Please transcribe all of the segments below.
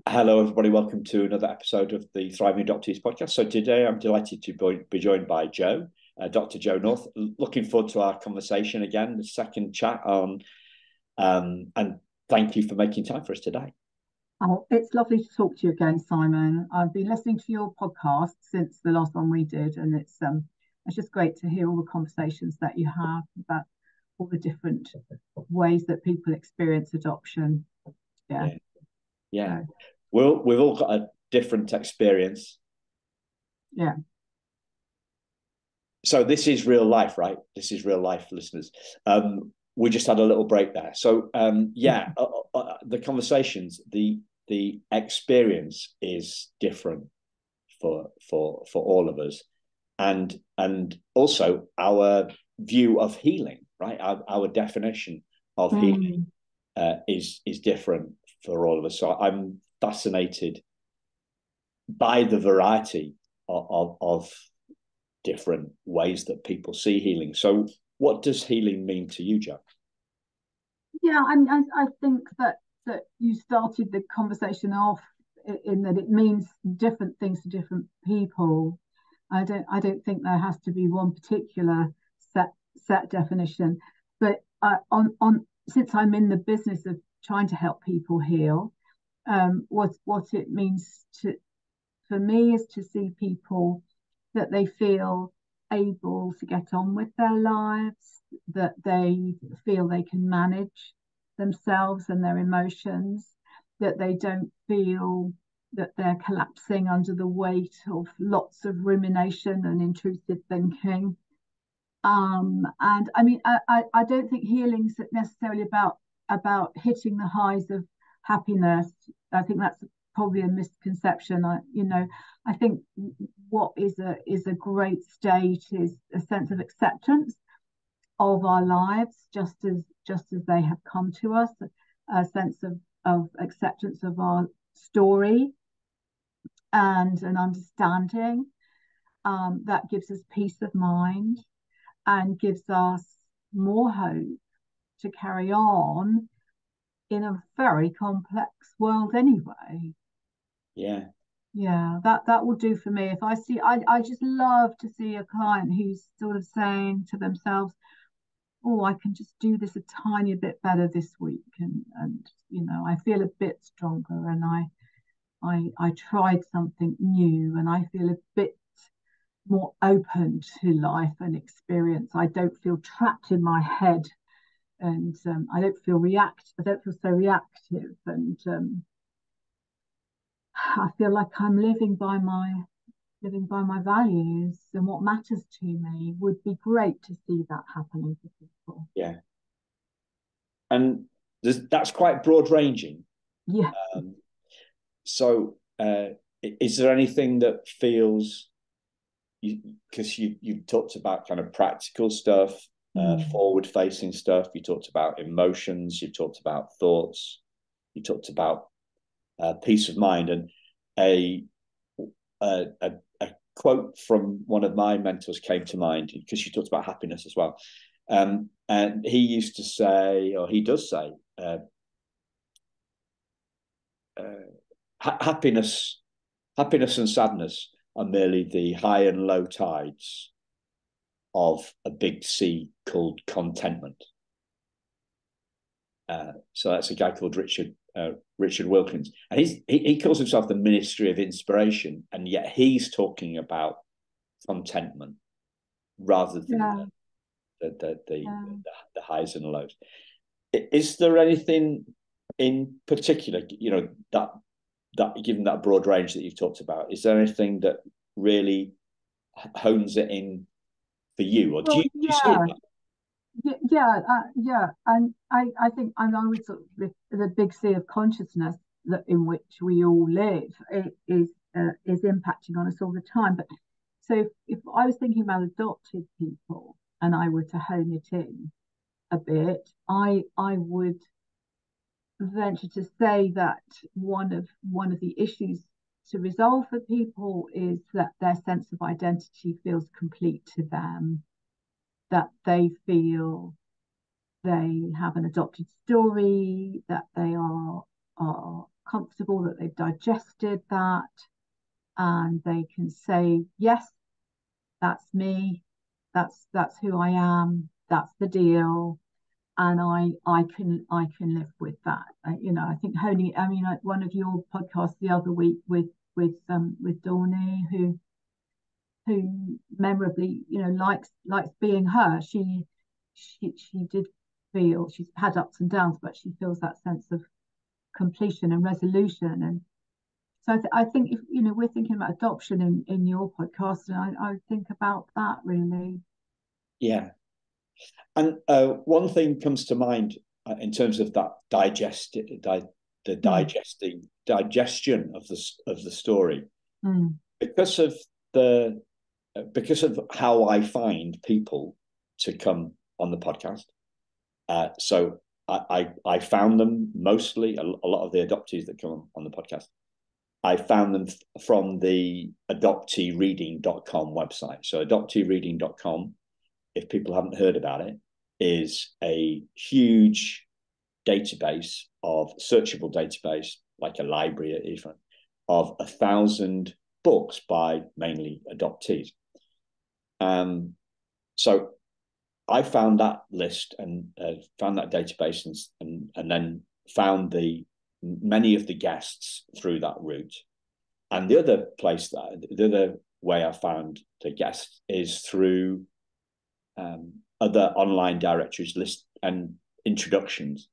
Hello, everybody. Welcome to another episode of the Thriving Adoptees podcast. So today I'm delighted to be joined by Jo, Dr. Jo North. Looking forward to our conversation again, the second chat on, and thank you for making time for us today. Oh, it's lovely to talk to you again, Simon. I've been listening to your podcast since the last one we did, and it's just great to hear all the conversations that you have about all the different ways that people experience adoption. Yeah. We've all got a different experience. Yeah. So this is real life, right? This is real life, listeners. We just had a little break there. So the conversations, the experience is different for all of us, and also our view of healing, right? Our definition of healing is different for all of us. So I'm fascinated by the variety of different ways that people see healing. So what does healing mean to you, Jo? Yeah, I think that you started the conversation off in that it means different things to different people. I don't think there has to be one particular set definition. But on since I'm in the business of trying to help people heal, what it means for me is to see people that they feel able to get on with their lives, that they feel they can manage themselves and their emotions, that they don't feel that they're collapsing under the weight of lots of rumination and intrusive thinking. And I mean, I don't think healing's necessarily about hitting the highs of happiness. I think that's probably a misconception. I think what is a great state is a sense of acceptance of our lives, just as they have come to us, a sense of acceptance of our story and an understanding that gives us peace of mind and gives us more hope to carry on in a very complex world anyway. Yeah, that will do for me. If I just love to see a client who's sort of saying to themselves, oh, I can just do this a tiny bit better this week, and I feel a bit stronger, and I tried something new, and I feel a bit more open to life and experience. I don't feel trapped in my head, and I don't feel so reactive, and I feel like I'm living by my values and what matters to me. Would be great to see that happening for people. Yeah, and that's quite broad ranging. Yeah. So is there anything that feels, because you talked about kind of practical stuff, forward facing stuff, you talked about emotions, you talked about thoughts, you talked about peace of mind, and a quote from one of my mentors came to mind because she talked about happiness as well. And he used to say, or he does say, happiness and sadness are merely the high and low tides of a big sea called contentment. So that's a guy called Richard Wilkins, and he calls himself the Ministry of Inspiration, and yet he's talking about contentment rather than the highs and lows. Is there anything in particular, that given that broad range that you've talked about, is there anything that really hones it in for you, or do you see it? And I think I'm always sort of the big sea of consciousness in which we all live is impacting on us all the time. But so if I was thinking about adopted people and I were to hone it in a bit, I would venture to say that one of the issues to resolve for people is that their sense of identity feels complete to them, that they feel they have an adopted story, that they are comfortable, that they've digested that, and they can say, yes, that's me, that's who I am, that's the deal, and I can live with that. I think Honey, I mean, like one of your podcasts the other week with Dawney, who memorably, likes being her. She did feel, she's had ups and downs, but she feels that sense of completion and resolution. And so I think if we're thinking about adoption in your podcast, and I think about that really. Yeah. And one thing comes to mind in terms of that digestion of the story, because of how I find people to come on the podcast. So I found them mostly, a lot of the adoptees that come on the podcast, I found them from the adopteereading.com website. So adopteereading.com, if people haven't heard about it, is a huge database searchable database, like a library even, of 1,000 books by mainly adoptees. So I found that list and found that database and then found many of the guests through that route. And the other way I found the guests is through other online directories list and introductions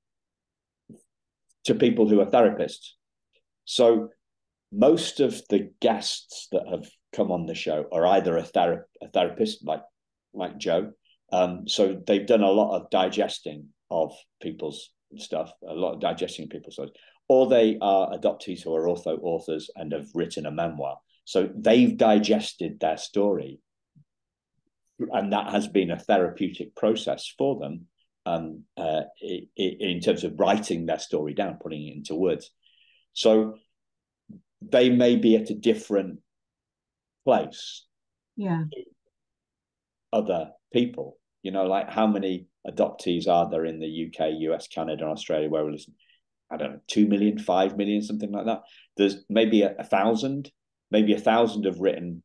to people who are therapists. So most of the guests that have come on the show are either a therapist like Joe. So they've done a lot of digesting of people's stuff, a lot of digesting of people's stories, or they are adoptees who are also authors and have written a memoir. So they've digested their story, and that has been a therapeutic process for them in terms of writing their story down, putting it into words. So they may be at a different place. Yeah. To other people, like how many adoptees are there in the UK, US, Canada, and Australia, where we listen? I don't know, 2 million, 5 million, something like that. There's maybe 1,000, maybe 1,000 have written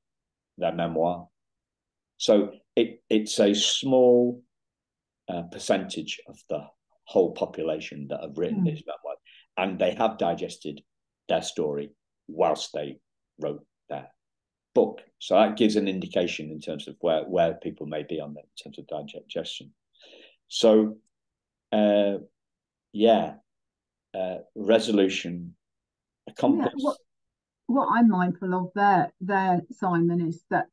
their memoir. So it's a small percentage of the whole population that have written this memoir, and they have digested their story whilst they wrote their book. So that gives an indication in terms of where people may be on that in terms of digestion. So resolution, a complex. Yeah, what I'm mindful of there, Simon, is that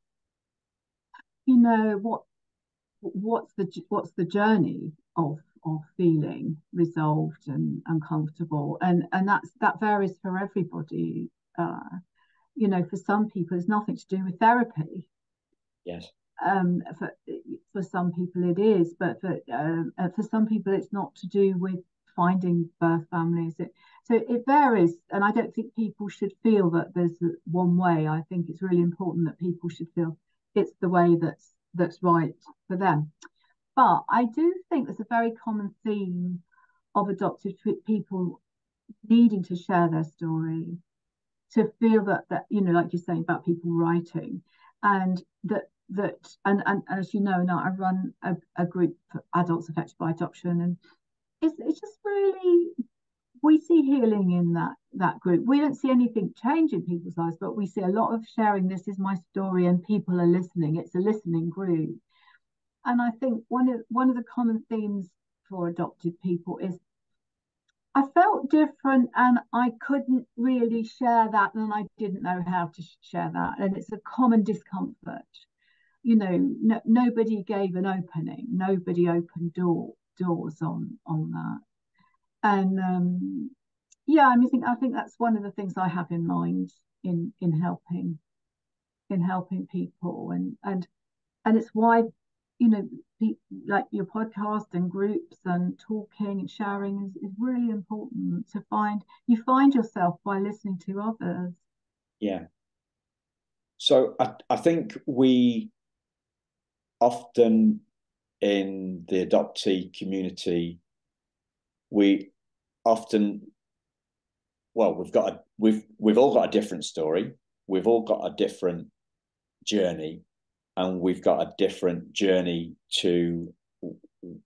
what's the journey of feeling resolved and comfortable, and that varies for everybody. For some people, it's nothing to do with therapy. Yes. For some people it is, but for some people it's not to do with finding birth families. So it varies, and I don't think people should feel that there's one way. I think it's really important that people should feel it's the way that's right for them. But I do think there's a very common theme of adopted people needing to share their story, to feel that like you're saying about people writing, and and as you know now, I run a group for adults affected by adoption, and it's just really, we see healing in that group. We don't see anything change in people's lives, but we see a lot of sharing, this is my story, and people are listening. It's a listening group. And I think one of the common themes for adopted people is, I felt different and I couldn't really share that, and I didn't know how to share that. And it's a common discomfort. Nobody gave an opening, nobody opened doors on that. And I think that's one of the things I have in mind in helping people, and it's why like your podcast and groups and talking and sharing is really important. You find yourself by listening to others. Yeah. So I think we often, in the adoptee community, we often well, we've all got a different story. We've all got a different journey, and we've got a different journey to,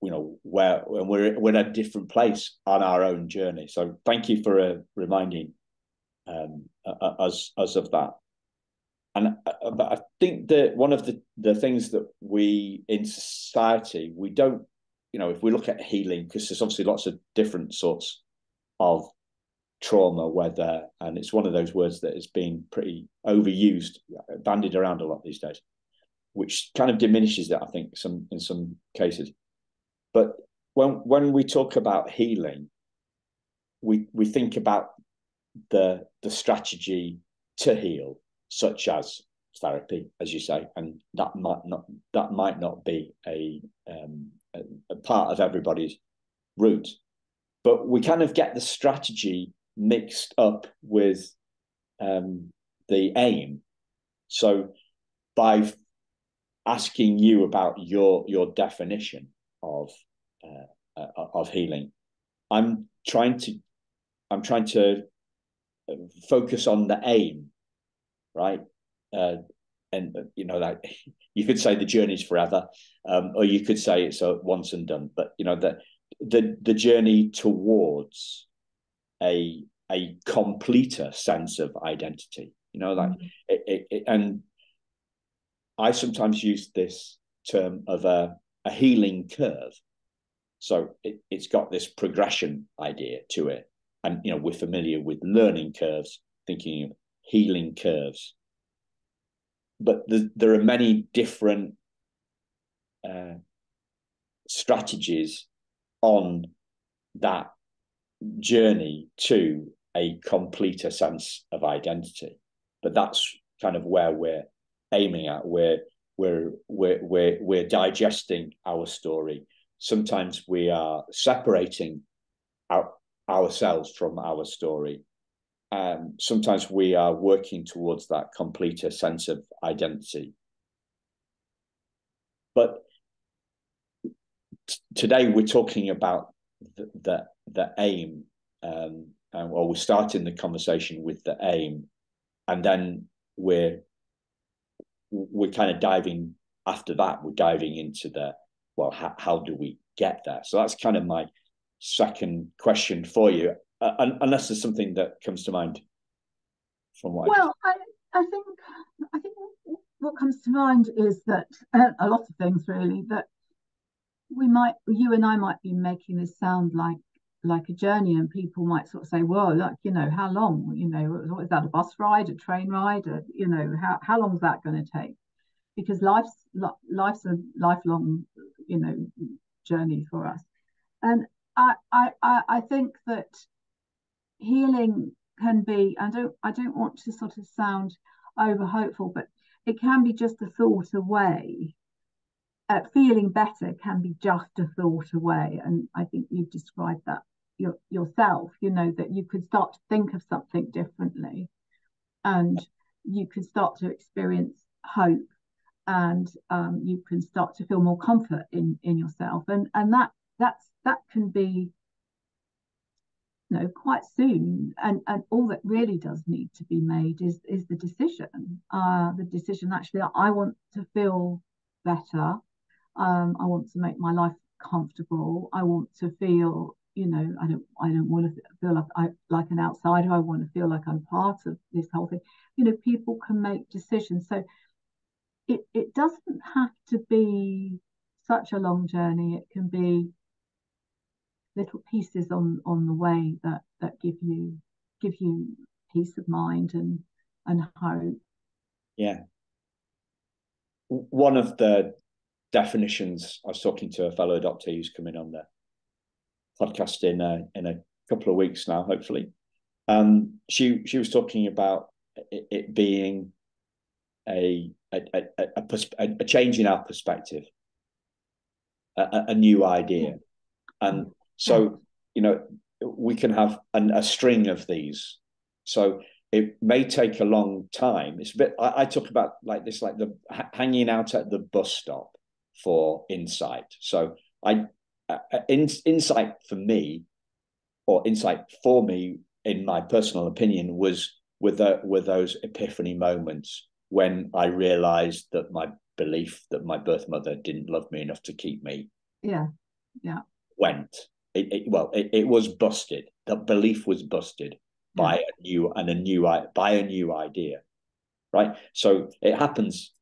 where we're at a different place on our own journey. So thank you for reminding us of that. And but I think that one of the things that we in society, we don't, if we look at healing, because there's obviously lots of different sorts of trauma, and it's one of those words that has been pretty overused, bandied around a lot these days, which kind of diminishes it, I think, in some cases. But when we talk about healing, we think about the strategy to heal, such as therapy, as you say, and that might not be a part of everybody's route. But we kind of get the strategy mixed up with the aim. So by asking you about your definition of healing, I'm trying to focus on the aim, right? And like you could say the journey's forever, or you could say it's a once and done. But the journey towards a completer sense of identity. And I sometimes use this term of a healing curve. So it's got this progression idea to it. And, we're familiar with learning curves, thinking of healing curves. But there are many different strategies on that journey to a completer sense of identity. But that's kind of where we're aiming at. We're digesting our story. Sometimes we are separating ourselves from our story. Sometimes we are working towards that completer sense of identity. But today we're talking about the aim, we're starting the conversation with the aim, and then we're kind of diving after that. We're diving into how do we get there? So that's kind of my second question for you, unless there's something that comes to mind from what. Well, I think what comes to mind is that a lot of things really, that you and I might be making this sound like a journey, and people might sort of say, well, look, how long, what is that, a bus ride, a train ride, how long is that going to take? Because life's a lifelong, journey for us. And I think that healing can be, I don't want to sort of sound over hopeful, but it can be just a thought away. Feeling better can be just a thought away. And I think you've described that yourself, that you could start to think of something differently, and you could start to experience hope, and you can start to feel more comfort in yourself. And that can be, quite soon. And all that really does need to be made is the decision. Actually, I want to feel better. I want to make my life comfortable. I want to feel, I don't want to feel like an outsider. I want to feel like I'm part of this whole thing. People can make decisions. So it doesn't have to be such a long journey. It can be little pieces on the way that give you peace of mind and hope. Yeah. One of the definitions, I was talking to a fellow adoptee who's coming on the podcast in a couple of weeks now, hopefully. She was talking about it being a change in our perspective, a new idea. And so, we can have a string of these. So it may take a long time. It's a bit, I talk about like this, like the hanging out at the bus stop for insight. So insight for me in my personal opinion, were those epiphany moments when I realized that my belief that my birth mother didn't love me enough to keep me went. It was busted. That belief was busted by a new idea, right? So it happens.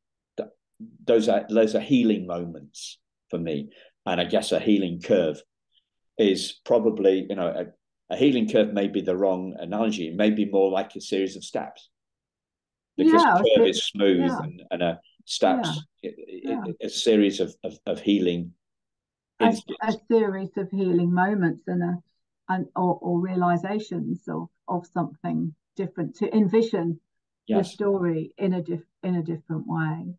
Those are healing moments for me, and I guess a healing curve is probably, a healing curve may be the wrong analogy. It may be more like a series of steps, because a curve is smooth, and a steps a series of healing. A series of healing moments or realizations of something different, to envision the story in a different way.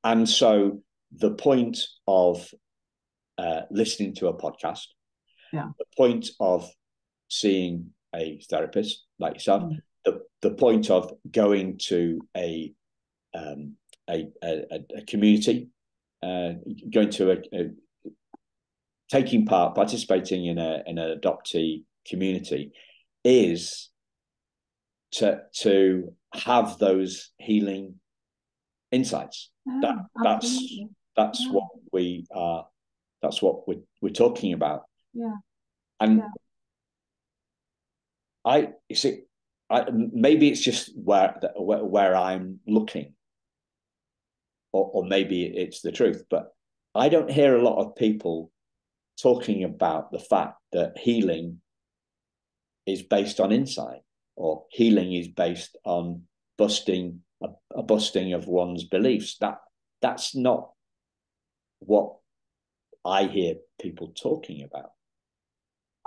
And so the point of listening to a podcast, the point of seeing a therapist like yourself, the point of going to a community, going to taking part, participating in an adoptee community, is to have those healing insights. That's what we are. That's what we're talking about. And you see, maybe it's just where I'm looking, or maybe it's the truth, but I don't hear a lot of people talking about the fact that healing is based on insight, or healing is based on busting of one's beliefs. That's not what I hear people talking about.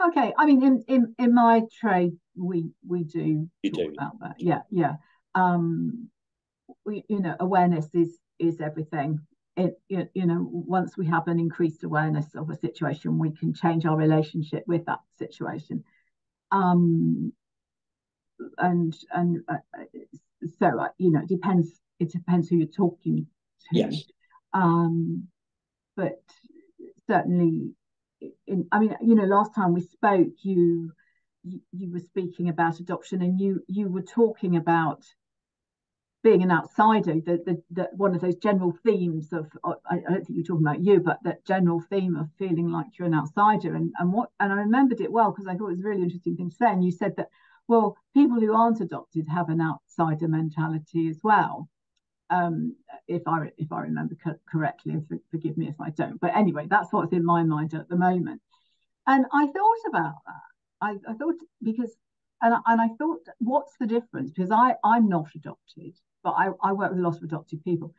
Okay, I mean, in my trade, we do talk about that. Awareness is everything. Once we have an increased awareness of a situation, we can change our relationship with that situation. So it depends who you're talking to. Yes. But certainly, last time we spoke, you were speaking about adoption, and you were talking about being an outsider, the one of those general themes of, I don't think you're talking about you, but that general theme of feeling like you're an outsider. And I remembered it well, because I thought it was a really interesting thing to say. And you said that, well, people who aren't adopted have an outsider mentality as well. If I remember correctly, and forgive me if I don't. But anyway, that's what's in my mind at the moment. And I thought about that. I thought, because, and I thought, what's the difference? Because I'm not adopted, but I work with a lot of adopted people.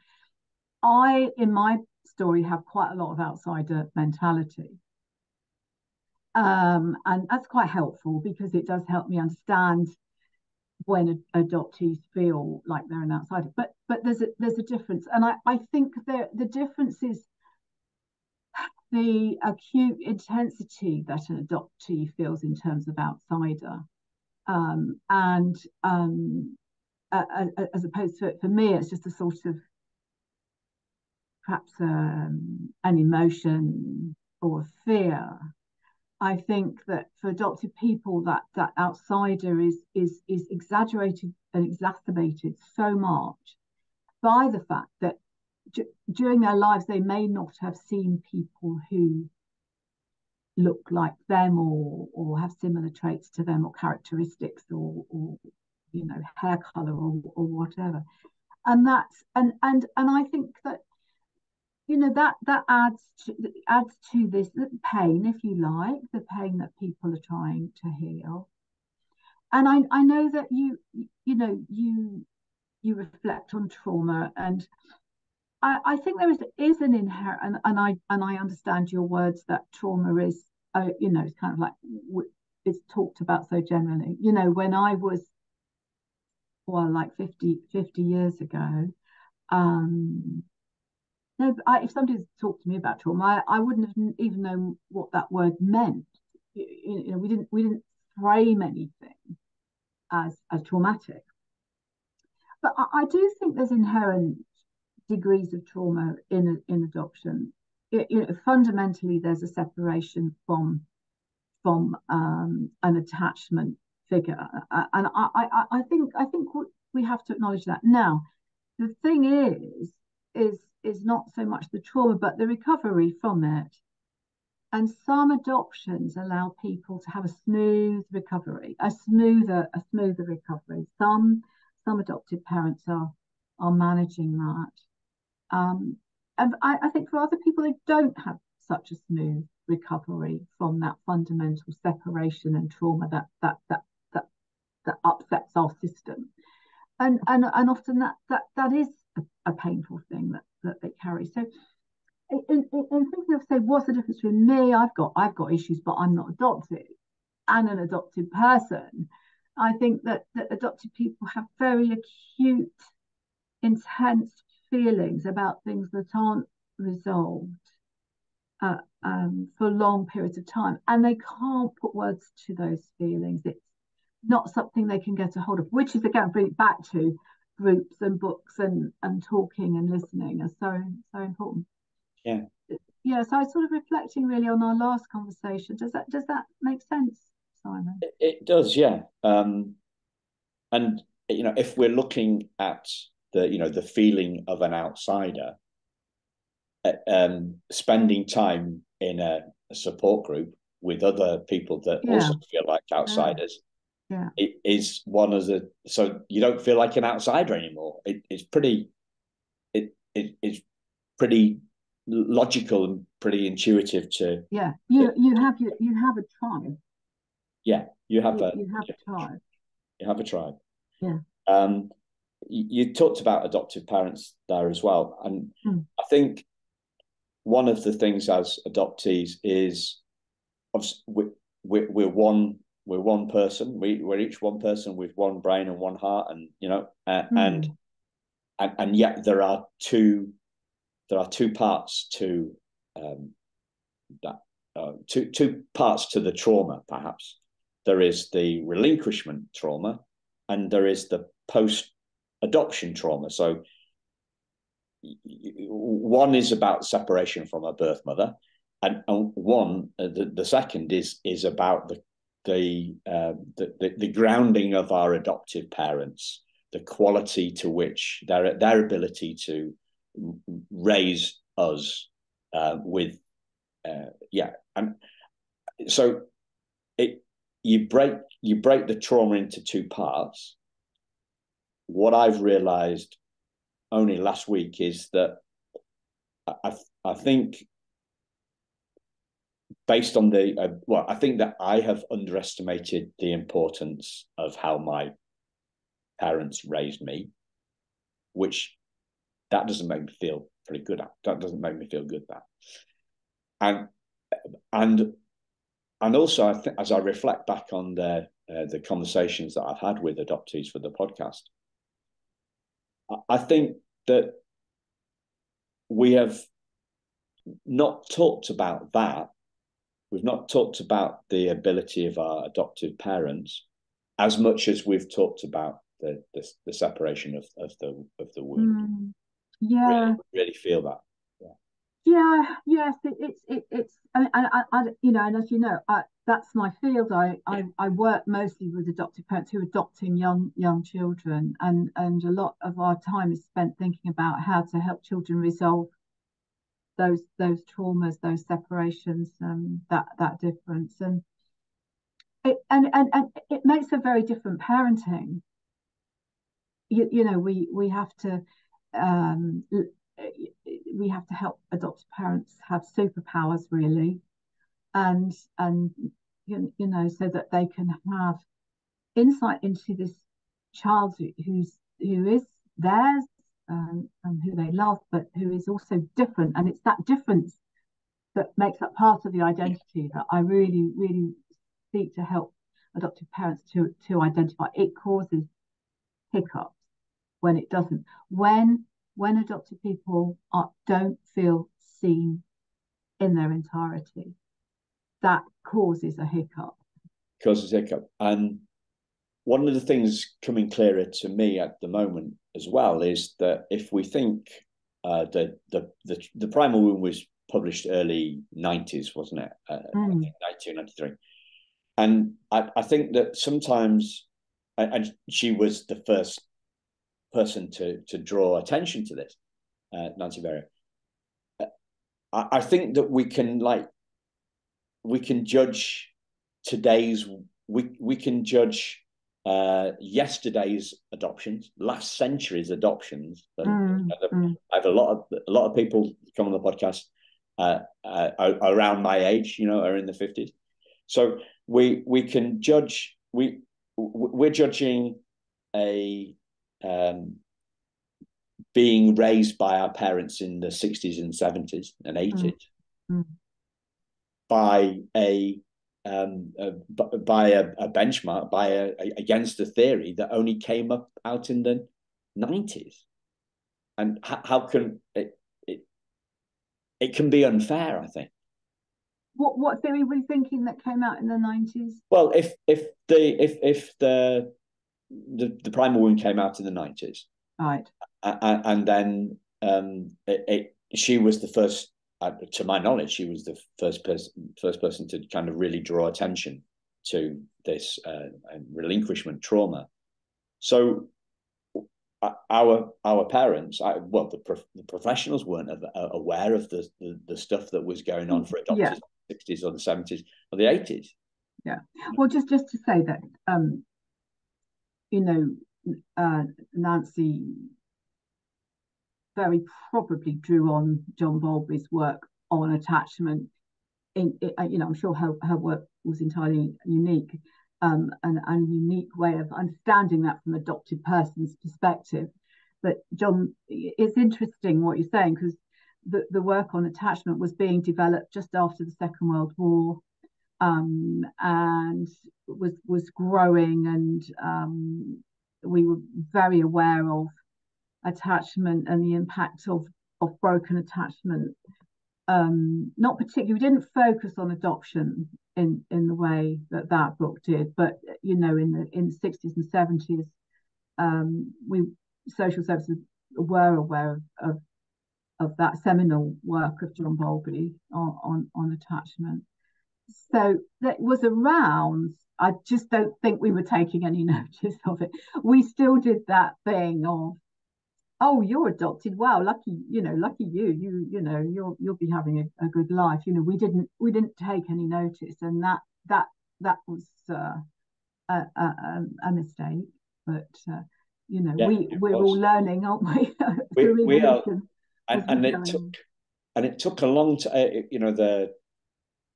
In my story, have quite a lot of outsider mentality. And that's quite helpful, because it does help me understand when adoptees feel like they're an outsider. But there's a difference. And I think the difference is the acute intensity that an adoptee feels in terms of outsider. As opposed to, for me, it's just a sort of perhaps an emotion or a fear. I think that for adopted people, that outsider is exaggerated and exacerbated so much by the fact that during their lives they may not have seen people who look like them, or have similar traits to them, or characteristics, or hair color, or whatever. And I think that that adds to this pain, if you like, the pain that people are trying to heal. And I know that you reflect on trauma, and I think there is an inherent, and I understand your words, that trauma is, it's kind of like, it's talked about so generally. When I was, like 50 years ago, if somebody talked to me about trauma, I wouldn't have even known what that word meant. We didn't frame anything as traumatic. But I do think there's inherent degrees of trauma in adoption. Fundamentally, there's a separation from an attachment figure, and I think we have to acknowledge that. Now, the thing is not so much the trauma, but the recovery from it. And some adoptions allow people to have a smooth recovery, a smoother recovery. Some adoptive parents are managing that. And I think for other people, they don't have such a smooth recovery from that fundamental separation and trauma that upsets our system. And often that is a painful thing that they carry. So in thinking of, say, what's the difference between me, I've got issues, but I'm not adopted, and an adopted person, I think that adopted people have very acute, intense feelings about things that aren't resolved for long periods of time, and they can't put words to those feelings. It's not something they can get a hold of, which is, again, bring it back to groups and books and talking and listening are so important. Yeah. So I was sort of reflecting really on our last conversation. Does that make sense, Simon? It does, yeah. And if we're looking at the feeling of an outsider, spending time in a support group with other people that also feel like outsiders, it is one of the, so you don't feel like an outsider anymore. It's pretty logical and pretty intuitive to you have a tribe. You have a tribe. You have a tribe. You talked about adoptive parents there as well, and I think one of the things as adoptees is we're one person. We're each one person with one brain and one heart, and and yet there are two parts to that. Two parts to the trauma, perhaps. There is the relinquishment trauma, and there is the post-adoption trauma. So one is about separation from a birth mother, and one, the second is about the grounding of our adoptive parents, the quality to which their ability to raise us with and so you break the trauma into two parts. What I've realized only last week is that I think, based on I think that I have underestimated the importance of how my parents raised me, which that doesn't make me feel pretty good at. That doesn't make me feel good at. And also, as I reflect back on the conversations that I've had with adoptees for the podcast, I think that we have not talked about that. We've not talked about the ability of our adoptive parents as much as we've talked about the separation of the wound. Really feel that. Yes, it's and as you know, that's my field. I work mostly with adoptive parents who are adopting young children, and a lot of our time is spent thinking about how to help children resolve those traumas, those separations, that difference, and it makes a very different parenting. We have to help adoptive parents have superpowers, really, and so that they can have insight into this child who is theirs, and who they love, but who is also different. And it's that difference that makes up part of the identity that I really, really seek to help adoptive parents to identify. It causes hiccups when it doesn't. When adopted people don't feel seen in their entirety, that causes a hiccup. And one of the things coming clearer to me at the moment as well is that if we think the Primal Wound was published early 90s, wasn't it? I think 1993. And I think that sometimes, and she was the first person to draw attention to this, Nancy Berrier. I think that we can judge today's, we can judge yesterday's adoptions, last century's adoptions. I have a lot of people come on the podcast around my age, are in the 50s. So we can judge. We're judging a being raised by our parents in the 60s and 70s and 80s by a benchmark, against a theory that only came out in the 90s. And how can it can be unfair, I think. What theory were you thinking that came out in the 90s? Well, if the primal wound came out in the 90s, right, and then she was the first, to my knowledge, she was the first person to kind of really draw attention to this relinquishment trauma. So our parents, the professionals weren't aware of the stuff that was going on for adopters in the 60s or the 70s or the 80s. Yeah. Well, just to say that, Nancy very probably drew on John Bowlby's work on attachment. I'm sure her work was entirely unique, and a unique way of understanding that from an adopted person's perspective. But John, it's interesting what you're saying, because the work on attachment was being developed just after the Second World War, and was growing, and we were very aware of attachment and the impact of broken attachment. Not particularly, we didn't focus on adoption in the way that book did, but in the 60s and 70s, social services were aware of that seminal work of John Bowlby on attachment. So that was around. I just don't think we were taking any notice of it. We still did that thing of, oh, you're adopted. Wow, lucky you. You'll be having a good life. We didn't take any notice, and that was a mistake. But we're all learning, aren't we? We are, and it took a long time.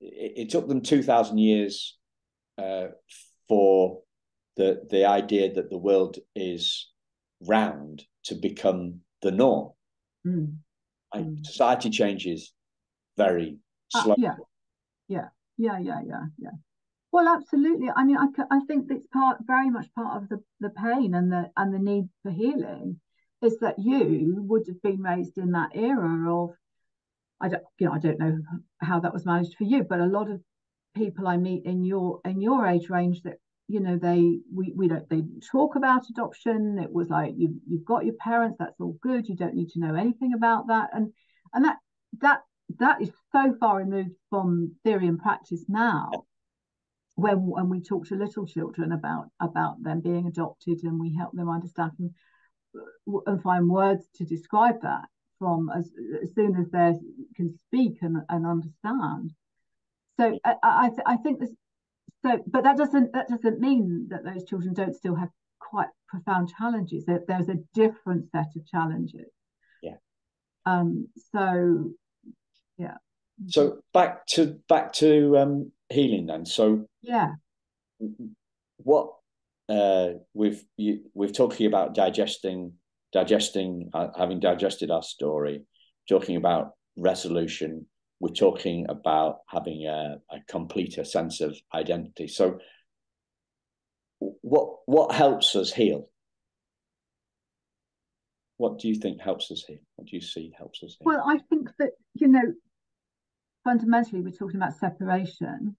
It took them 2,000 years for the idea that the world is round to become the norm. Society changes very slowly. Yeah. Well, absolutely. I mean, I think it's very much part of the pain and the need for healing is that you would have been raised in that era of, I don't know how that was managed for you, but a lot of people I meet in your age range that they talk about adoption. It was like you've got your parents, that's all good. You don't need to know anything about that, and that is so far removed from theory and practice now. When we talk to little children about them being adopted, and we help them understand and find words to describe that from as soon as they can speak and understand. So I think this. So, but that doesn't mean that those children don't still have quite profound challenges. There's a different set of challenges. Yeah. So, yeah. So back to healing then. So yeah. What we've talking about digesting, having digested our story, talking about resolution. We're talking about having a completer sense of identity. So what helps us heal? What do you think helps us heal? What do you see helps us heal? Well, I think that, fundamentally we're talking about separation.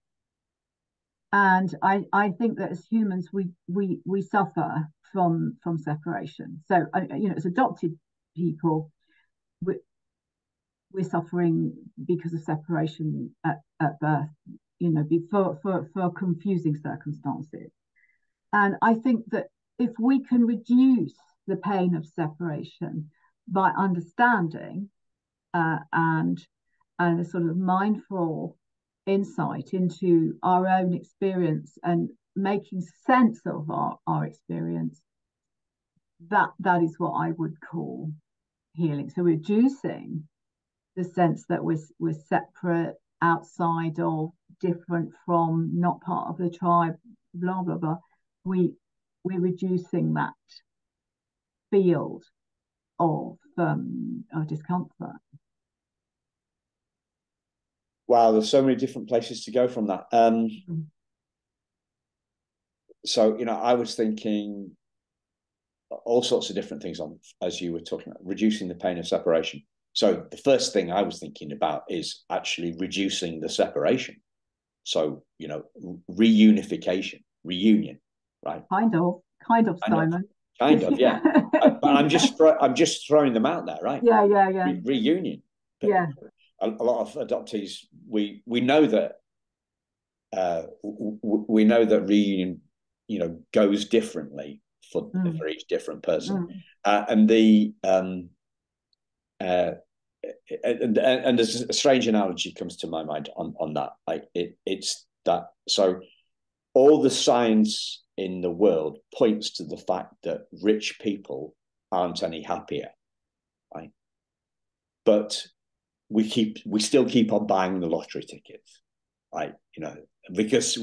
And I think that as humans, we suffer from separation. So, as adopted people, we're suffering because of separation at birth. for confusing circumstances. And I think that if we can reduce the pain of separation by understanding and a sort of mindful insight into our own experience and making sense of our experience, that is what I would call healing. So reducing the sense that we're separate, outside of, different from, not part of the tribe, blah blah blah. We're reducing that field of discomfort. Wow, there's so many different places to go from that. So, I was thinking all sorts of different things on, as you were talking about, reducing the pain of separation. So the first thing I was thinking about is actually reducing the separation. So, reunification, reunion, right? Kind of, Simon. Kind of, yeah. But I'm just throwing them out there, right? Yeah. Reunion. But yeah. A lot of adoptees, we know that reunion, goes differently for each different person, and there's a strange analogy comes to my mind on that. Like it's that. So all the science in the world points to the fact that rich people aren't any happier, right? But we still keep on buying the lottery tickets, right? Because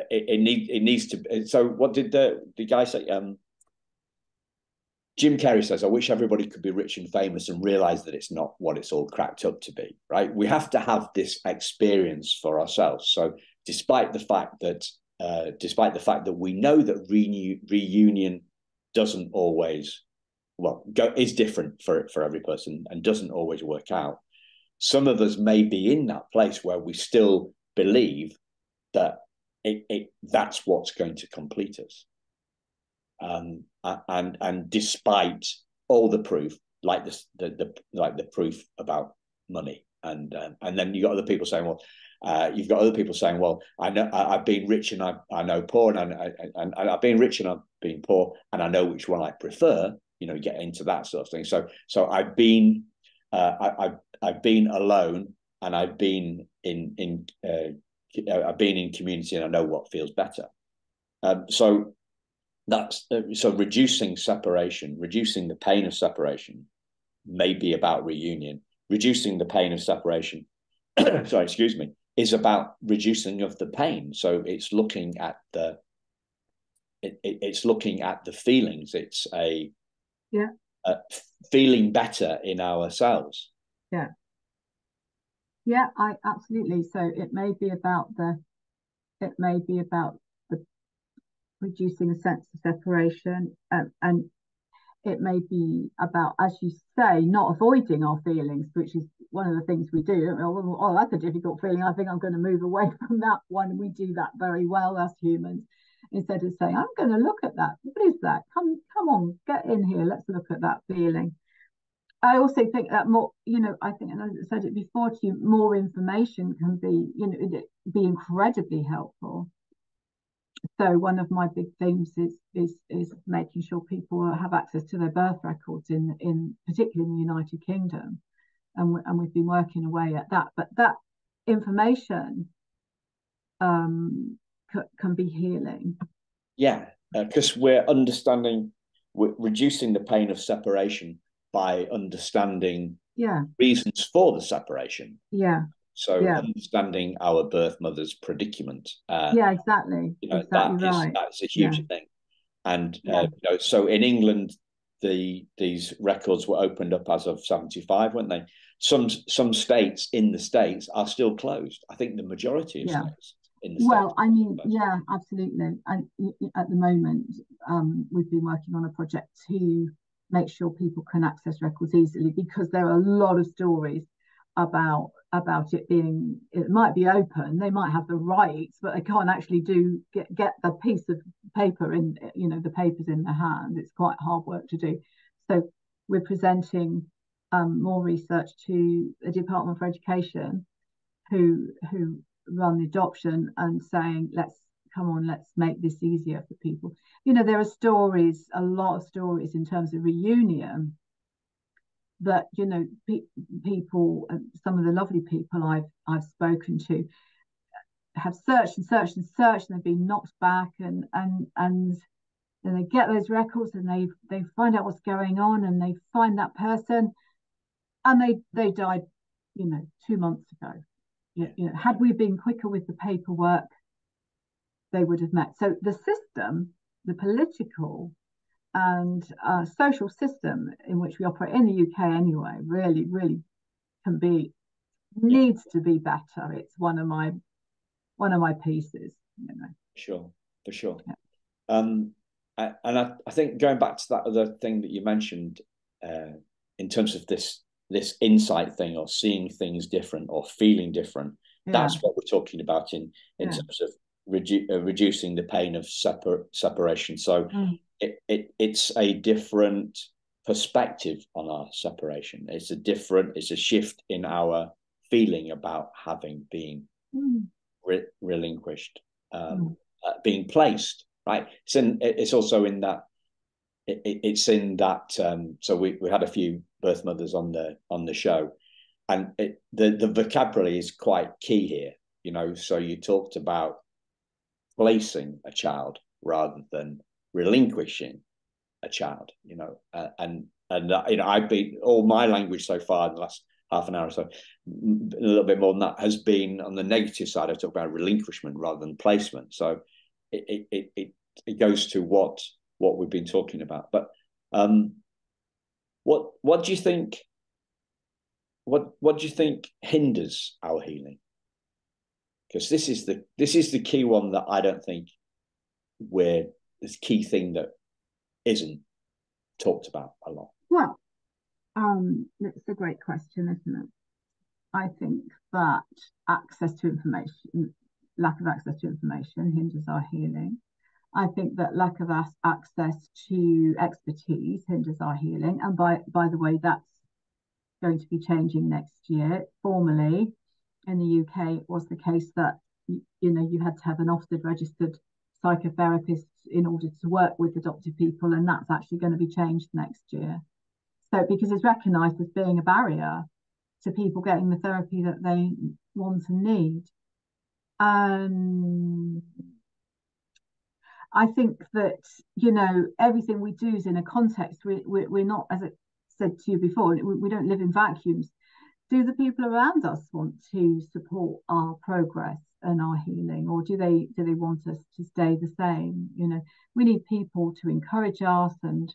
it needs to. So what did the guy say? Jim Carrey says, "I wish everybody could be rich and famous and realize that it's not what it's all cracked up to be." Right? We have to have this experience for ourselves. So, despite the fact that we know that reunion doesn't always, is different for every person and doesn't always work out. Some of us may be in that place where we still believe that that's what's going to complete us. And despite all the proof, like the proof about money, and then you got other people saying, you've got other people saying, I know I've been rich and I know poor, and I've been rich and I've been poor, and I know which one I prefer. Get into that sort of thing. So I've been alone, and I've been in community, and I know what feels better. So reducing separation, reducing the pain of separation, may be about reunion. Reducing the pain of separation, is about reducing of the pain. So it's looking at the feelings. It's a feeling better in ourselves. I absolutely. So it may be about the reducing a sense of separation, and it may be about, as you say, not avoiding our feelings, which is one of the things we do. Oh, that's a difficult feeling, I think I'm going to move away from that one. We do that very well as humans, instead of saying, I'm going to look at that. What is that? Come on, get in here, let's look at that feeling. I also think that more, I think, and I said it before to you, more information can be, be incredibly helpful. So one of my big themes is making sure people have access to their birth records in particularly in the United Kingdom, and we've been working away at that. But that information can be healing. Yeah, because we're reducing the pain of separation by understanding reasons for the separation. So understanding our birth mother's predicament. Exactly. That's a huge thing. And so in England, these records were opened up as of 75, weren't they? Some states in the States are still closed. I think the majority of states in the States. I mean, absolutely. And at the moment, we've been working on a project to make sure people can access records easily, because there are a lot of stories about it being, it might be open, they might have the rights, but they can't actually get the piece of paper in, the papers in their hand. It's quite hard work to do. So we're presenting more research to the Department for Education, who run the adoption and saying, let's make this easier for people. There are stories, a lot of stories in terms of reunion, that people, some of the lovely people I've spoken to, have searched and searched and searched, and they've been knocked back, and then they get those records, and they find out what's going on, and they find that person, and they died 2 months ago. Had we been quicker with the paperwork, they would have met. So the system, the political and social system in which we operate in the UK anyway, really needs to be better. It's one of my pieces. For sure. Yeah. And I think going back to that other thing that you mentioned, in terms of this insight thing, or seeing things different, or feeling different, that's what we're talking about in terms of reducing the pain of separation. So it's a different perspective on our separation. It's a shift in our feeling about having been relinquished, being placed, right? It's also in that, it's in that, so we had a few birth mothers on the show, and the vocabulary is quite key here. So you talked about placing a child rather than relinquishing a child, and I've been, all my language so far in the last half an hour or so, a little bit more than that, has been on the negative side. I talk about relinquishment rather than placement. So it goes to what we've been talking about. But what do you think? What do you think hinders our healing? Because this is the key one that I don't think this key thing that isn't talked about a lot. Well, it's a great question, isn't it? I think that lack of access to information hinders our healing. I think that lack of access to expertise hinders our healing. And by the way, that's going to be changing next year. Formally, in the UK, it was the case that you had to have an Ofsted registered psychotherapist in order to work with adoptive people, and that's actually going to be changed next year. So because it's recognised as being a barrier to people getting the therapy that they want and need. I think that everything we do is in a context. We're not, as I said to you before, we don't live in vacuums. Do the people around us want to support our progress and our healing, or do they want us to stay the same? We need people to encourage us and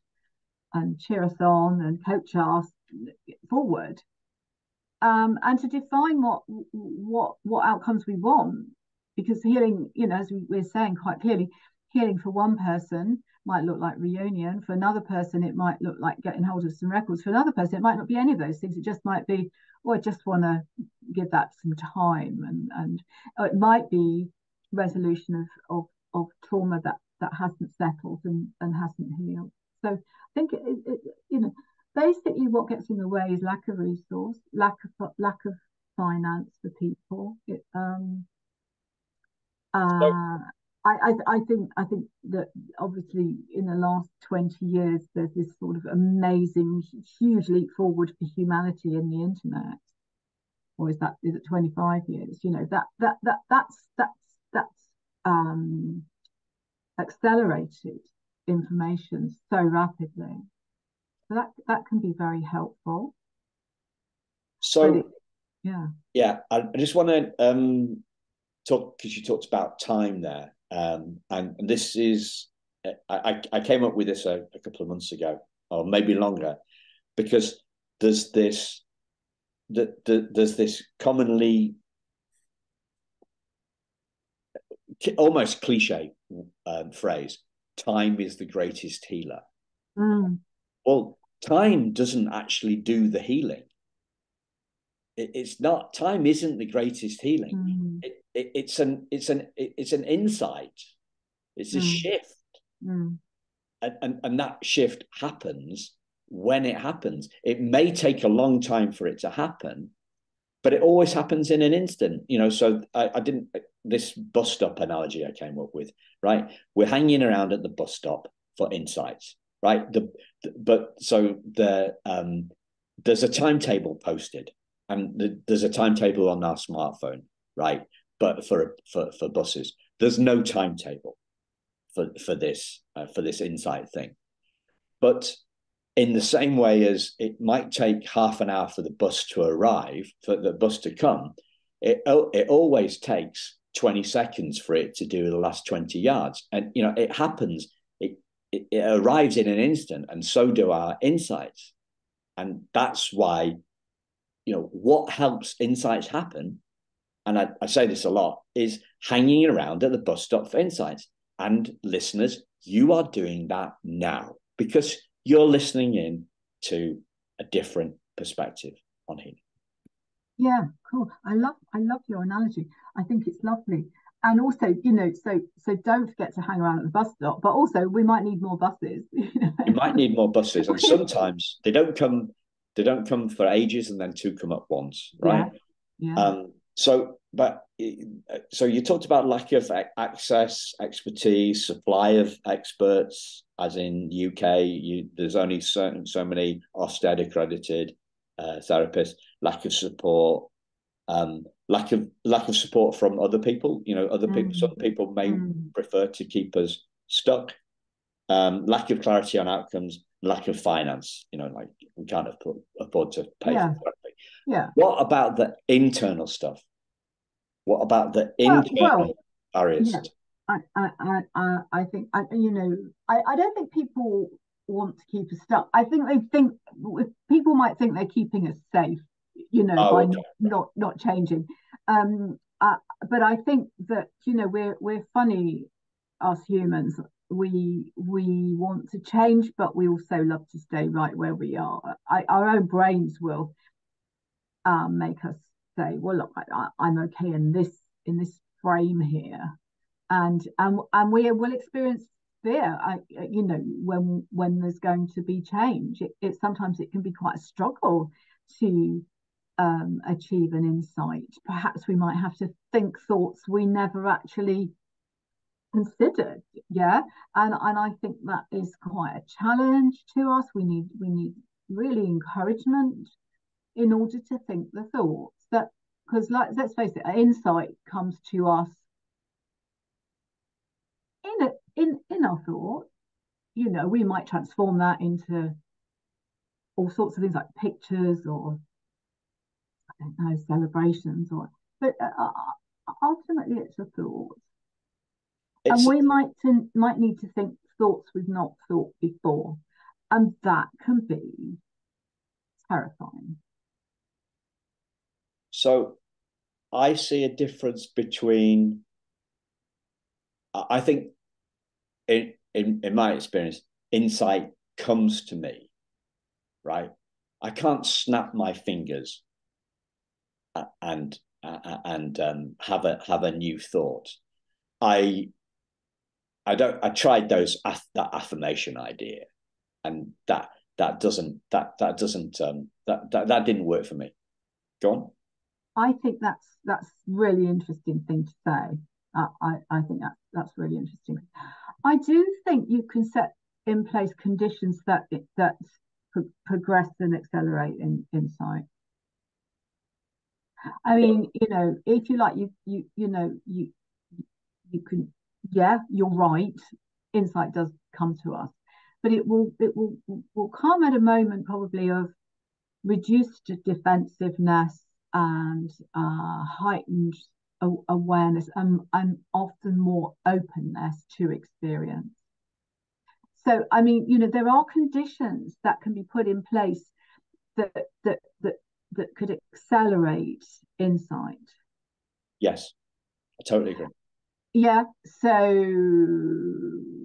cheer us on and coach us forward, and to define what outcomes we want. Because healing, as we're saying quite clearly, healing for one person might look like reunion. For another person, it might look like getting hold of some records. For another person, it might not be any of those things. It just might be, I just want to give that some time, and it might be resolution of trauma that hasn't settled and hasn't healed. So I think basically what gets in the way is lack of resource, lack of finance for people. I think that obviously in the last 20 years there's this sort of amazing huge leap forward for humanity in the internet. Or is it 25 years? That's accelerated information so rapidly. So that can be very helpful. So yeah, I just want to talk, because you talked about time there, and this is, I came up with this a couple of months ago, or maybe longer, because there's this commonly almost cliche phrase: time is the greatest healer. Well, time doesn't actually do the healing. It's not. Time isn't the greatest healing. It's an insight. It's a shift, and that shift happens when it happens. It may take a long time for it to happen, but it always happens in an instant, you know. So I didn't, this bus stop analogy I came up with, right? We're hanging around at the bus stop for insights, right? There's a timetable posted, and there's a timetable on our smartphone, right? But for buses, there's no timetable for this insight thing. But in the same way as it might take half an hour for the bus to arrive, for the bus to come, it always takes 20 seconds for it to do the last 20 yards. And, you know, it happens, it arrives in an instant, and so do our insights. And that's why, you know, what helps insights happen, and I say this a lot, is hanging around at the bus stop for insights. And listeners, you are doing that now, because you're listening in to a different perspective on healing. Yeah, cool. I love your analogy. I think it's lovely. And also, you know, so don't forget to hang around at the bus stop, but also we might need more buses. You know? You might need more buses, and sometimes they don't come for ages, and then two come up once, right? Yeah. So you talked about lack of access, expertise, supply of experts, as in UK, there's only so many Ofsted accredited therapists, lack of support, lack of support from other people. You know, other people. Some people may prefer to keep us stuck. Lack of clarity on outcomes, lack of finance. You know, like we can't afford to pay for therapy. Yeah. What about the internal stuff? What about the internal barriers? Yeah. I think, you know, I don't think people want to keep us stuck. I think people might think they're keeping us safe, you know, by not changing. But I think that, you know, we're funny, us humans. We want to change, but we also love to stay right where we are. Our own brains will make us say, well, look, I'm okay in this frame here, and we will experience fear. You know, when there's going to be change, it sometimes it can be quite a struggle to achieve an insight. Perhaps we might have to think thoughts we never actually considered. Yeah, and I think that is quite a challenge to us. We need really encouragement in order to think the thoughts that, because let's face it, insight comes to us in our thoughts. You know, we might transform that into all sorts of things like pictures, or I don't know, celebrations, but ultimately it's a thought. And we might need to think thoughts we've not thought before, and that can be terrifying. So I see a difference between, I think in my experience, insight comes to me, right? I can't snap my fingers and have a new thought. I tried that affirmation idea, and that didn't work for me. Go on. I think that's really interesting thing to say. I think that's really interesting. I do think you can set in place conditions that progress and accelerate insight. I mean, you know, if you like, you can, yeah, you're right. Insight does come to us, but it will come at a moment probably of reduced defensiveness and heightened awareness, and often more openness to experience. So, I mean, you know, there are conditions that can be put in place that could accelerate insight. Yes, I totally agree. Yeah. So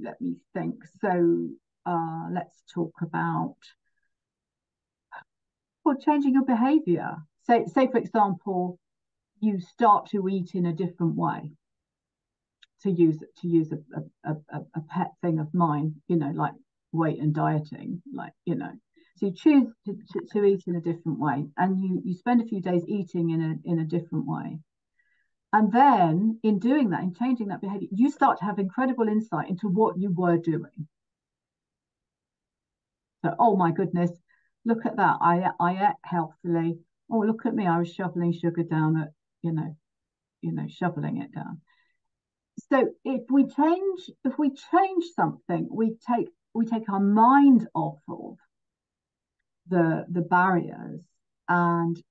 let me think. So let's talk about changing your behavior. Say for example, you start to eat in a different way. To use a pet thing of mine, you know, like weight and dieting, like, you know. So you choose to eat in a different way, and you spend a few days eating in a different way. And then in doing that, in changing that behavior, you start to have incredible insight into what you were doing. So, oh my goodness, look at that. I ate healthily. Oh, look at me. I was shoveling sugar down at, shoveling it down. So if we change something, we take our mind off of the barriers, and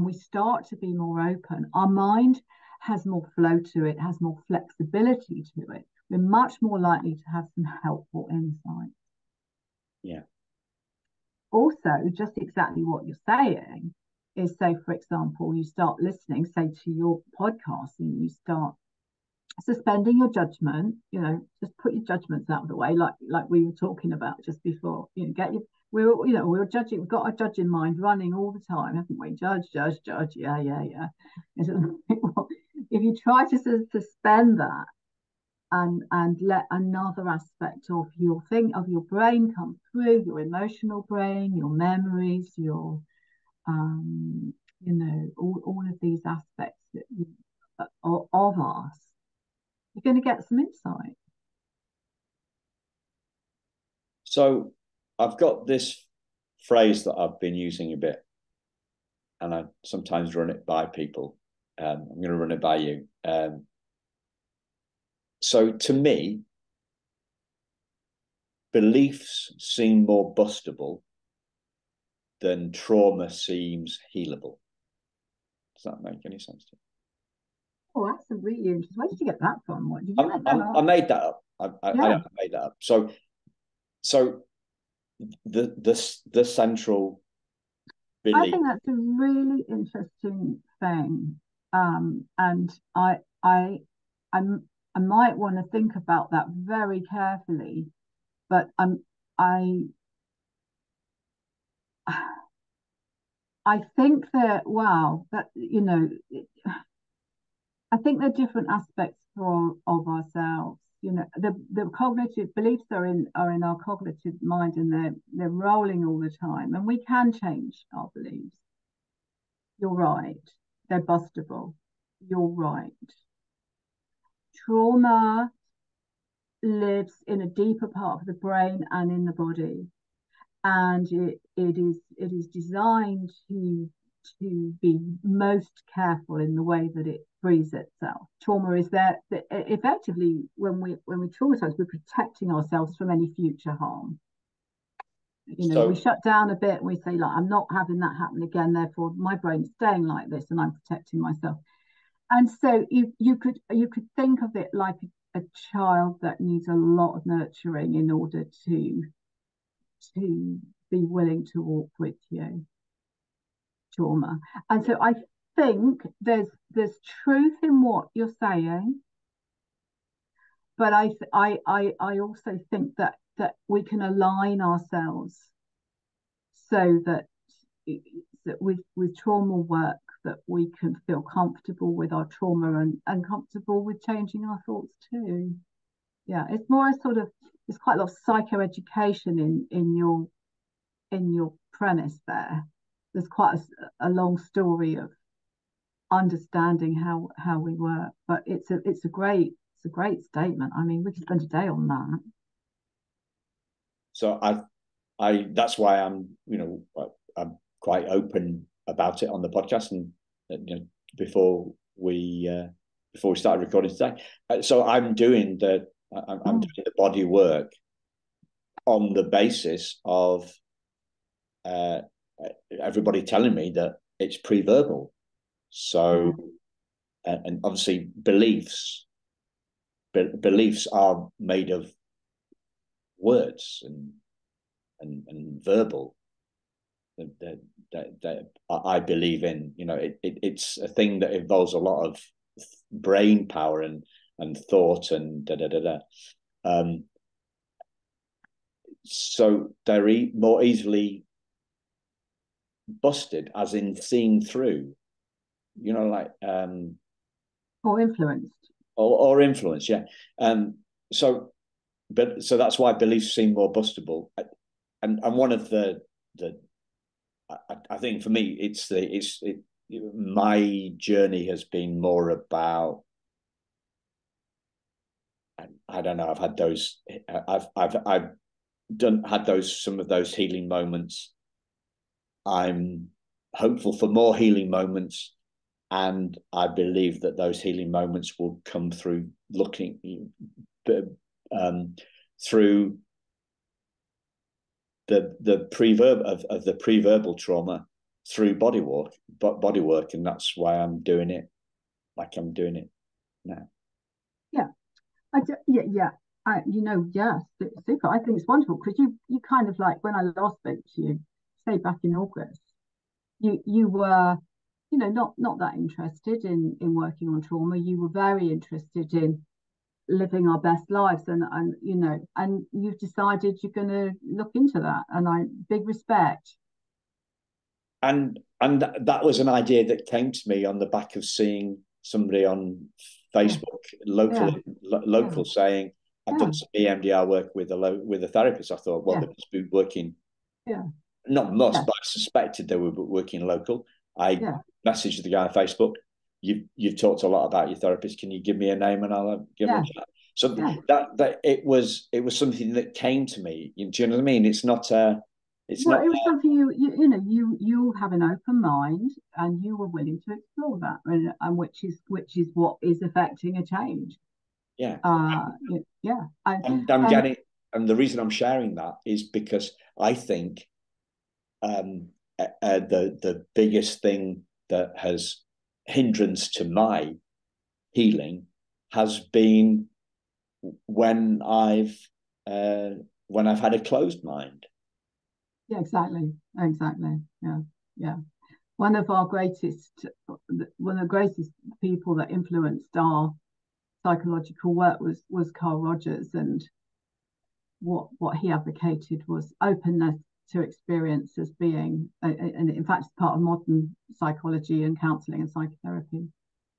we start to be more open. Our mind has more flow to it, has more flexibility to it. We're much more likely to have some helpful insights. Yeah. Also, just exactly what you're saying is, say, for example, you start listening, say, to your podcast, and you start suspending your judgment, just put your judgments out of the way, like we were talking about just before. We're judging, we've got our judging mind running all the time, haven't we? Judge, yeah. If you try to suspend that and let another aspect of your brain come through, your emotional brain, your memories, your all of these aspects of us, you're going to get some insight. So I've got this phrase that I've been using a bit, and I sometimes run it by people. I'm going to run it by you. So to me, beliefs seem more bustable than trauma seems healable. Does that make any sense to you? Oh, that's a really interesting. Where did you get that from? What did you make that up? I made that up. I made that up. So the central belief. I think that's a really interesting thing, and I might want to think about that very carefully, but I think that I think there are different aspects of ourselves. The cognitive beliefs are in our cognitive mind, and they're rolling all the time, and we can change our beliefs. You're right. They're bustable. You're right. Trauma lives in a deeper part of the brain and in the body, and it is designed to be most careful in the way that it frees itself. Trauma is there effectively when we traumatize, we're protecting ourselves from any future harm. We shut down a bit and we say, like, I'm not having that happen again, therefore my brain's staying like this and I'm protecting myself. And so you could think of it like a child that needs a lot of nurturing in order to be willing to walk with you. Trauma. And so I think there's truth in what you're saying, but I also think that we can align ourselves so that with trauma work, that we can feel comfortable with our trauma and comfortable with changing our thoughts too. Yeah, it's more a sort of, there's quite a lot of psychoeducation in your premise there. There's quite a long story of understanding how we work, but it's a great statement. I mean, we could spend a day on that. So I that's why I'm quite open about it on the podcast, and before we started recording today. So I'm doing the body work on the basis of everybody telling me that it's pre-verbal. So and obviously beliefs are made of words and verbal that I believe in. It's a thing that involves a lot of brain power and thought and so they're more easily busted, as in seen through, or influenced, or influenced, yeah. So that's why beliefs seem more bustable, and one of the that I think for me, my journey has been more about, I don't know, I've had those, I've had some of those healing moments. I'm hopeful for more healing moments, and I believe that those healing moments will come through looking through the pre-verbal trauma through body work, and that's why I'm doing it like I'm doing it now. Yeah, yeah. Yes, super. I think it's wonderful because you kind of, like, when I last spoke to you, say back in August, you were, not that interested in working on trauma. You were very interested in living our best lives, and you've decided you're going to look into that, and big respect. And that was an idea that came to me on the back of seeing somebody on Facebook, local, saying, I've done some EMDR work with a therapist. I thought, well, they must be working. Not must, but I suspected they were working local. I messaged the guy on Facebook. You've talked a lot about your therapist. Can you give me a name and I'll give him a chat? So that it was something that came to me. Do you know what I mean? It's not it was something you have an open mind, and you were willing to explore that, and which is what is affecting a change. And I'm getting, and the reason I'm sharing that is because I think the biggest thing that has hindrance to my healing has been when I've had a closed mind. Yeah, exactly. Yeah. One of the greatest people that influenced our psychological work was Carl Rogers, and what he advocated was openness to experience as being, and in fact, it's part of modern psychology and counselling and psychotherapy.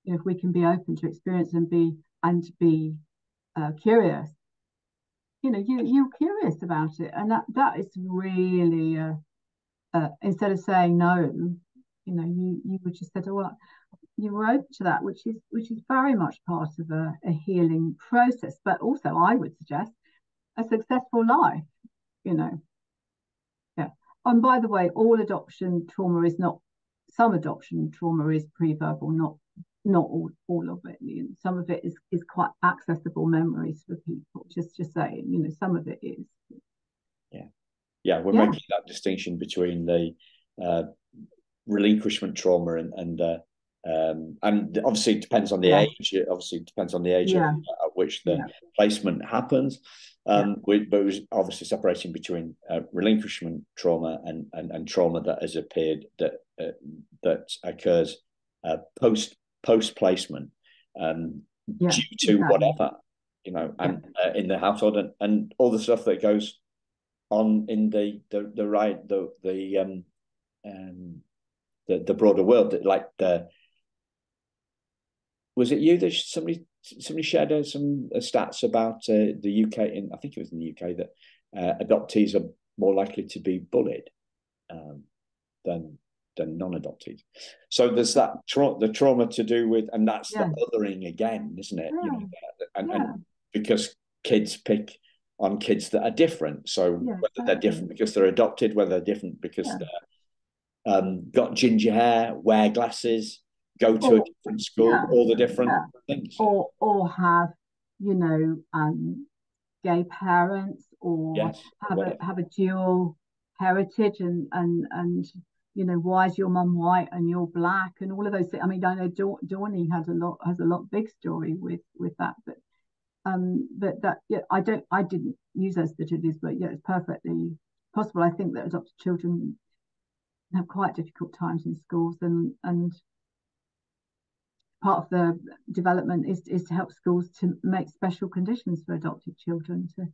If we can be open to experience and be curious, you're curious about it, and that is really instead of saying no, you would just said, oh, well, you were open to that, which is very much part of a healing process, but also, I would suggest, a successful life. And by the way, all adoption trauma is not. Some adoption trauma is pre-verbal, not all of it. Some of it is quite accessible memories for people. Just saying, some of it is. We're making that distinction between the relinquishment trauma and obviously it depends on the age. It obviously depends on the age at which the placement happens. But it was obviously separating between relinquishment trauma and trauma that has appeared that occurs post placement due to whatever, and in the household and all the stuff that goes on in the broader world, like was it you that somebody shared some stats about the UK, I think it was in the UK, that adoptees are more likely to be bullied than non-adoptees. So there's that the trauma to do with, and that's the othering again, isn't it? And because kids pick on kids that are different. So whether they're different because they're adopted, whether they're different because they're got ginger hair, wear glasses, go to a different school, all the different things. Or have, gay parents, or have a dual heritage, and why is your mum white and you're black, and all of those things. I mean, I know Dawny has a lot big story with that, but that I didn't use those statistics, but it's perfectly possible. I think that adopted children have quite difficult times in schools, and part of the development is to help schools to make special conditions for adopted children, to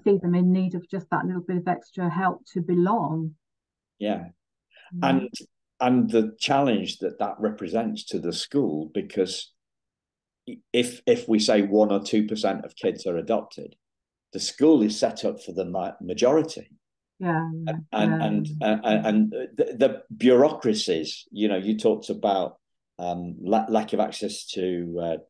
see them in need of just that little bit of extra help to belong. And the challenge that represents to the school, because if we say 1 or 2% of kids are adopted, the school is set up for the majority. And the bureaucracies, you talked about lack of access to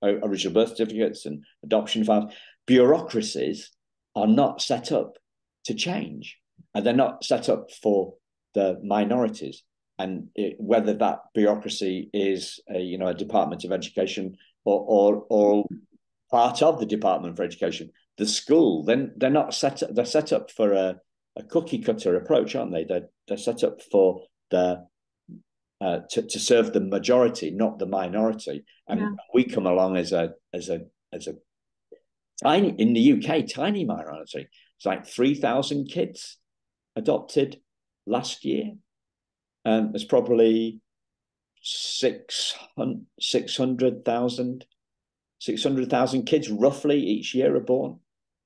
original birth certificates and adoption files. Bureaucracies are not set up to change, and they're not set up for the minorities. And whether that bureaucracy is a Department of Education or part of the Department for Education, the school, then they're not set up. They're set up for a cookie cutter approach, aren't they? They're set up for to serve the majority, not the minority. And we come along as a tiny, in the UK, tiny minority. It's like 3,000 kids adopted last year. There's probably 600,000 kids roughly each year are born.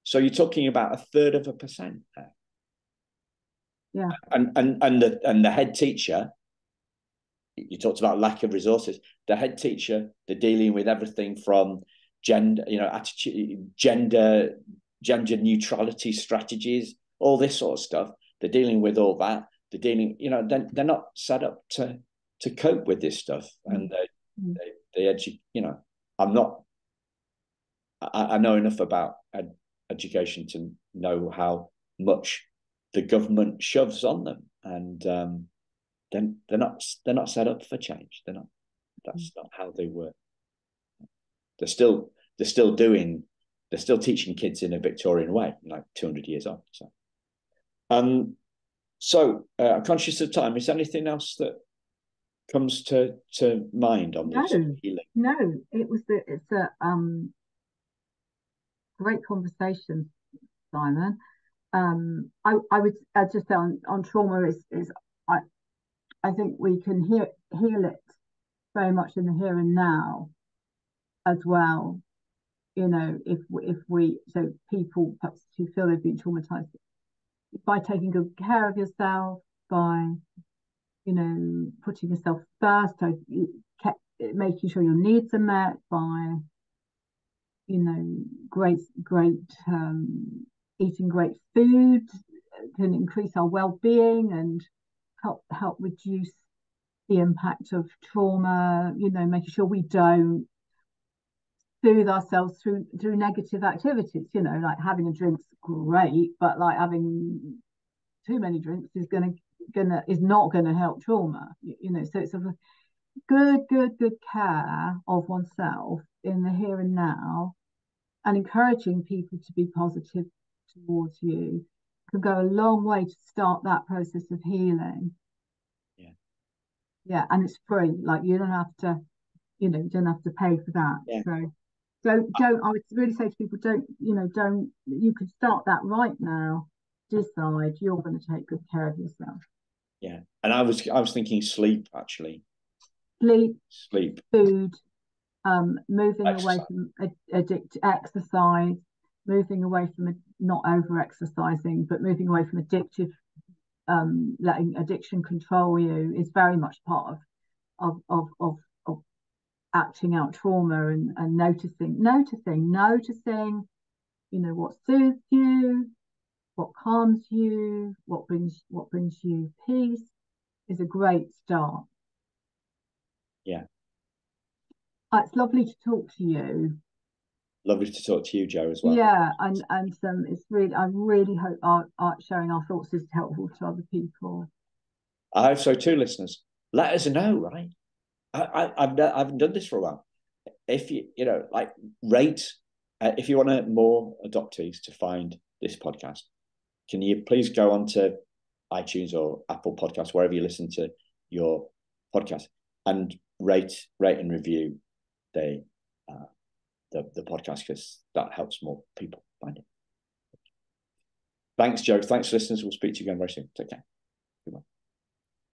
So you're talking about 1/3% there. Yeah. And the head teacher, you talked about lack of resources. The head teacher, they're dealing with everything from gender, attitude, gender neutrality strategiges, all this sort of stuff. They're dealing with all that. They're dealing, they're not set up to cope with this stuff. And I know enough about education to know how much the government shoves on them, and they're not set up for change. They're not. That's not how they work. They're still teaching kids in a Victorian way, like 200 years on. So, I'm conscious of time. Is there anything else that comes to mind on this healing? No, it's a great conversation, Simon. I would just say on trauma is I think we can heal it very much in the here and now as well. If we so people perhaps who feel they've been traumatized, by taking good care of yourself, by putting yourself first, so making sure your needs are met, by great eating great food can increase our well-being and help reduce the impact of trauma. Making sure we don't soothe ourselves through negative activities. Like having a drink's great, but like having too many drinks is not gonna help trauma. So it's a good care of oneself in the here and now, and encouraging people to be positive towards you can go a long way to start that process of healing. Yeah, and it's free. Like you don't have to pay for that. So I would really say to people, you could start that right now. Decide you're going to take good care of yourself. Yeah, and I was thinking sleep, actually. Sleep, food, moving away from exercise, moving away from not over exercising, but moving away from addictive, letting addiction control you is very much part of acting out trauma and noticing, what soothes you, what calms you, what brings you peace is a great start. Yeah. It's lovely to talk to you. Lovely to talk to you, Jo, as well. Yeah, and it's really, I really hope our sharing our thoughts is helpful to other people. I hope so too, listeners. Let us know, right? I haven't done this for a while. If you rate, if you want more adoptees to find this podcast, can you please go on to iTunes or Apple Podcasts, wherever you listen to your podcast, and rate and review the podcast, because that helps more people find it. Thanks, Jo. Thanks, listeners. We'll speak to you again very soon. Take care.